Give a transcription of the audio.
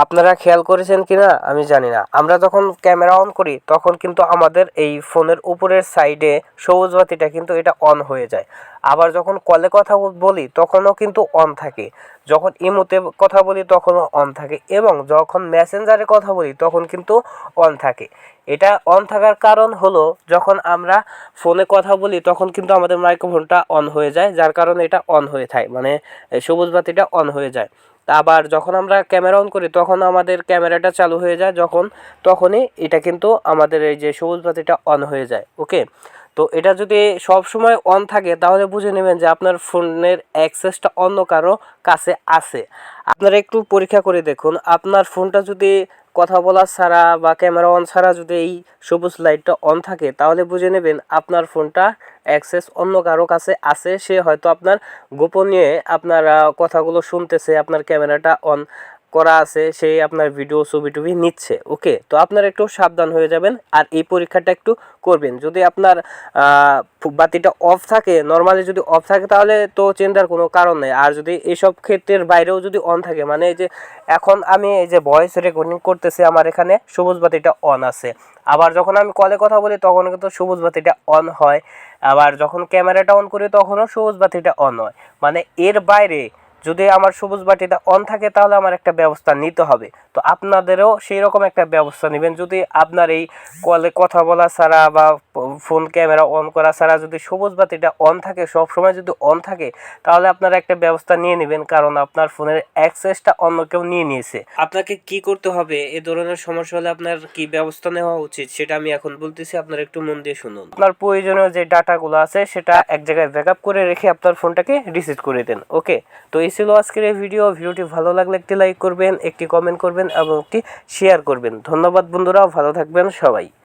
আপনারা খেয়াল করেছেন কিনা আমি জানি না, আমরা যখন ক্যামেরা অন করি তখন কিন্তু আমাদের এই ফোনের উপরের সাইডে সবুজ বাতিটা কিন্তু এটা অন হয়ে যায়। আবার যখন কলে কথা বলি তখনও কিন্তু অন থাকে, যখন ইমোতে কথা বলি তখনও অন থাকে, এবং যখন মেসেঞ্জারে কথা বলি তখন কিন্তু অন থাকে। এটা অন থাকার কারণ হলো যখন আমরা ফোনে কথা বলি তখন কিন্তু আমাদের মাইক্রোফোনটা অন হয়ে যায়, যার কারণে এটা অন হয়ে থাকে, মানে সবুজ বাতিটা অন হয়ে যায়। আবার যখন আমরা ক্যামেরা অন করি তখন আমাদের ক্যামেরাটা চালু হয়ে যায়, তখনই এটা কিন্তু আমাদের এই যে সবুজ বাতিটা অন হয়ে যায়। ওকে, তো এটা যদি সব সময় অন থাকে তাহলে বুঝে নেবেন যে আপনার ফোনের অ্যাক্সেসটা অন্য কারো কাছে আছে। আপনারা একটু পরীক্ষা করে দেখুন, আপনার ফোনটা যদি কথা বলা ছাড়া বা ক্যামেরা অন ছাড়া যদি এই সবুজ লাইটটা অন থাকে তাহলে বুঝে নেবেন আপনার ফোনটা অ্যাক্সেস অন্য কারো কাছে আছে। সে হয়তো আপনার গোপনীয় আপনার কথাগুলো শুনতেছে, আপনার ক্যামেরাটা অন করা আছে, সেই আপনার ভিডিও ছবি টবি নিচ্ছে। ওকে, তো আপনারা একটু সাবধান হয়ে যাবেন আর এই পরীক্ষাটা একটু করবেন। যদি আপনার বাতিটা অফ থাকে, নর্মালি যদি অফ থাকে তাহলে তো চিন্তার কোনো কারণ নেই। আর যদি এইসব ক্ষেত্রের বাইরেও যদি অন থাকে, মানে এই যে এখন আমি এই যে ভয়েস রেকর্ডিং করতেছি আমার এখানে সবুজ বাতিটা অন আছে, আবার যখন আমি কলে কথা বলি তখন কিন্তু সবুজ বাতিটা অন হয়, আবার যখন ক্যামেরাটা অন করি তখনও সবুজ বাতিটা অন হয়। মানে এর বাইরে যদি আমার সবুজ বাতিটা অন থাকে তাহলে আমার একটা ব্যবস্থা নিতে হবে। তো আপনাদেরও সেই রকম একটা ব্যবস্থা নেবেন। যদি আপনার এই কলে কথা বলা ছাড়া বা ফোন ক্যামেরা অন করা ছাড়া যদি সবুজ বাতিটা অন থাকে, সব সময় যদি অন থাকে, তাহলে আপনারা একটা ব্যবস্থা নিয়ে নেবেন, কারণ আপনার ফোনের অ্যাক্সেসটা অন্য কেউ নিয়ে নিয়েছে। আপনাকে কি করতে হবে, এ ধরনের সমস্যা হলে আপনার কি ব্যবস্থা নেওয়া উচিত সেটা আমি এখন বলতেছি, আপনারা একটু মন দিয়ে শুনুন। আপনার প্রয়োজনীয় যে ডাটাগুলো আছে সেটা এক জায়গায় ব্যাকআপ করে রেখে আপনার ফোনটাকে রিসেট করে দেন। ওকে, তো এই ছিল আজকের এই ভিডিওটি ভালো লাগলে একটি লাইক করবেন, একটি কমেন্ট করবেন এবং একটি শেয়ার করবেন। ধন্যবাদ বন্ধুরা, ভালো থাকবেন সবাই।